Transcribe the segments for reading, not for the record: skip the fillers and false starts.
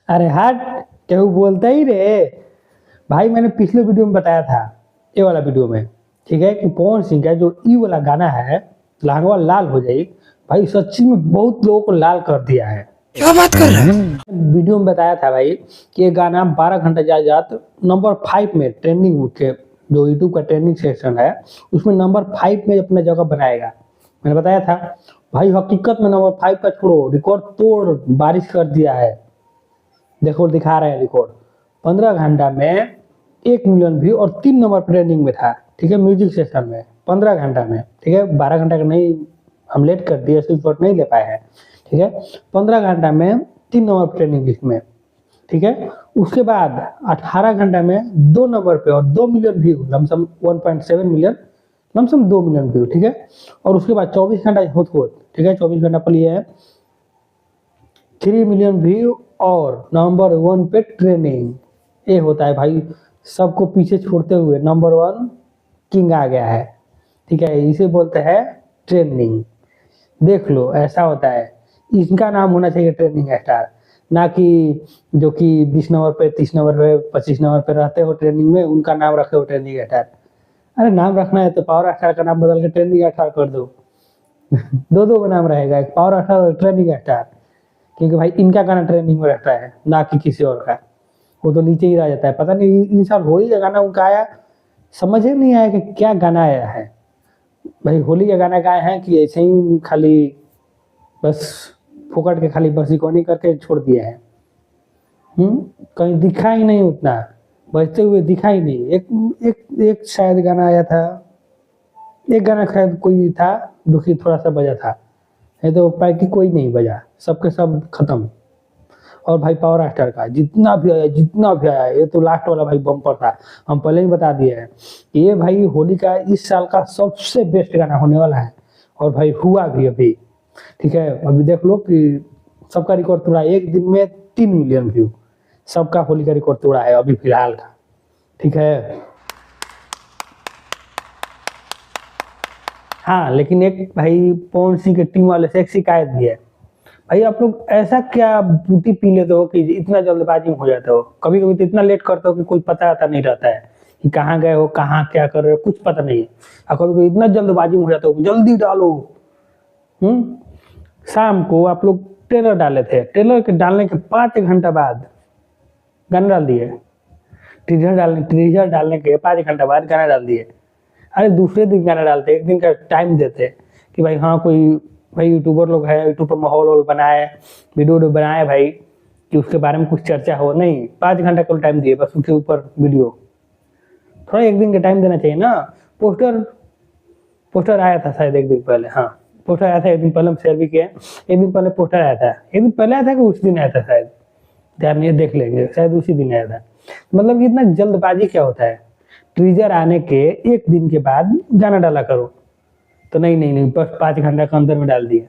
अरे हट, केहू बोलता ही रे भाई। मैंने पिछले वीडियो में बताया था, ये वाला वीडियो में, ठीक है, कि पवन सिंह का जो ई वाला गाना है लहंगा लाल हो जाए, भाई सच्ची में बहुत लोगों को लाल कर दिया है। क्या बात कर रहे हैं? वीडियो में बताया था भाई कि ये गाना 12 घंटा जात नंबर 5 में ट्रेंडिंग के, जो यूट्यूब का ट्रेंडिंग सेक्शन है उसमें नंबर 5 में अपना जगह बनाएगा। मैंने बताया था भाई, हकीकत में नंबर 5 का छोड़ो, रिकॉर्ड तोड़ बारिश कर दिया है। देखो दिखा रहे हैं रिकॉर्ड, 15 घंटा में 1 मिलियन व्यू और 3 नंबर ट्रेंडिंग में था, ठीक है, म्यूजिक सेक्शन में 15 घंटा में, ठीक है। 12 घंटा का नहीं, हम लेट कर दिए, स्क्रीनशॉट नहीं ले पाए हैं, ठीक है। 15 घंटा में 3 नंबर ट्रेंडिंग लिस्ट में, ठीक है। उसके बाद 18 घंटा में 2 नंबर पे और 2 million view, lump sum 1.7 million, lump sum 2 million view, ठीक है। और उसके बाद 24 घंटा होत, ठीक है, 24 घंटा पर लिए है 3 मिलियन व्यू और नंबर 1 पे ट्रेंडिंग। ये होता है भाई, सबको पीछे छोड़ते हुए नंबर 1 किंग आ गया है, ठीक है। इसे बोलते हैं ट्रेंडिंग। देख लो, ऐसा होता है। इनका नाम होना चाहिए ट्रेंडिंग स्टार, ना कि जो कि 20 नंबर पे, 30 नंबर पे, 25 नंबर पे रहते हो ट्रेंडिंग में, उनका नाम रखे हो ट्रेंडिंग स्टार। अरे नाम रखना है तो पावर स्टार का नाम बदल के ट्रेंडिंग स्टार कर दो। दो नाम रहेगा, एक पावर स्टार और ट्रेंडिंग स्टार, क्योंकि भाई इनका गाना ट्रेंडिंग में रहता है, ना कि किसी और का। वो तो नीचे ही रह जाता है। पता नहीं इन साल होली का गाना उनका आया, समझ ही नहीं आया कि क्या गाना आया है। भाई होली का गाना गाए हैं कि ऐसे ही खाली बस फोकट के खाली बस इकोनी करके छोड़ दिए हैं। कहीं दिखा ही नहीं, उतना बजते हुए दिखा ही नहीं। एक शायद गाना आया था, एक गाना शायद कोई था जो कि थोड़ा सा बजा था, नहीं तो पैकी कोई नहीं बजा, सबके सब खत्म। और भाई पावर स्टार का जितना भी आया, ये तो लास्ट वाला भाई बम्पर था। हम पहले ही बता दिए हैं कि ये भाई होली का इस साल का सबसे बेस्ट गाना होने वाला है। और भाई हुआ भी अभी, ठीक है। अभी देख लो कि सबका रिकॉर्ड तोड़ा, एक दिन में 3 मिलियन व्यू, सबका होली का रिकॉर्ड तोड़ा है अभी फिलहाल का, ठीक है। हाँ, लेकिन एक भाई पवन सिंह के टीम वाले से एक शिकायत भी है। भाई आप लोग ऐसा क्या बूटी पी लेते हो कि इतना जल्दबाजी में हो जाते हो? कभी कभी तो इतना लेट करते हो कि कोई पता नहीं रहता है कि कहाँ गए हो, कहाँ क्या कर रहे हो, कुछ पता नहीं है। और कभी कभी इतना जल्दबाजी में हो जाते हो, जल्दी डालो। शाम को आप लोग ट्रेलर डाले थे, ट्रेलर के डालने के 5 घंटा बाद गाना डाल दिए। टीजर डालने के 5 घंटा बाद गाना डाल दिए। अरे दूसरे दिन गाना डालते, एक दिन का टाइम देते कि भाई हाँ कोई भाई यूट्यूबर लोग है, यूट्यूब पर माहौल बनाए, वीडियो बनाए भाई, कि उसके बारे में कुछ चर्चा हो। नहीं, 5 घंटा को टाइम दिए बस, उसके ऊपर वीडियो। थोड़ा एक दिन का टाइम देना चाहिए ना। पोस्टर आया था शायद एक दिन पहले, हाँ पोस्टर आया था एक दिन पहले, हम शेयर भी किए। एक दिन पहले पोस्टर आया था, एक दिन पहले आया था कि उस दिन आया था शायद, ध्यान नहीं, देख लेंगे, शायद उसी दिन आया था। मतलब इतना जल्दबाजी क्या होता है? टीजर आने के 1 दिन के बाद गाना डाला करो। तो नहीं, बस 5 घंटा के अंदर में डाल दिए।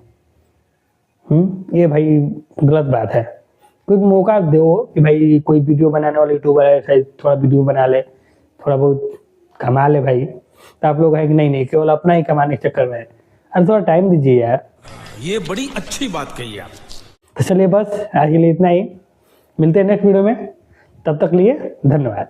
ये भाई गलत बात है। कोई मौका दो कि भाई कोई वीडियो बनाने वाला यूट्यूबर है, शायद थोड़ा वीडियो बना ले, थोड़ा बहुत कमा ले भाई। तो आप लोग है कि नहीं केवल अपना ही कमाने के चक्कर में है। अरे थोड़ा टाइम दीजिए यार। ये बड़ी अच्छी बात कही आप। तो चलिए बस आज के लिए इतना ही, मिलते हैं नेक्स्ट वीडियो में, तब तक लिए धन्यवाद।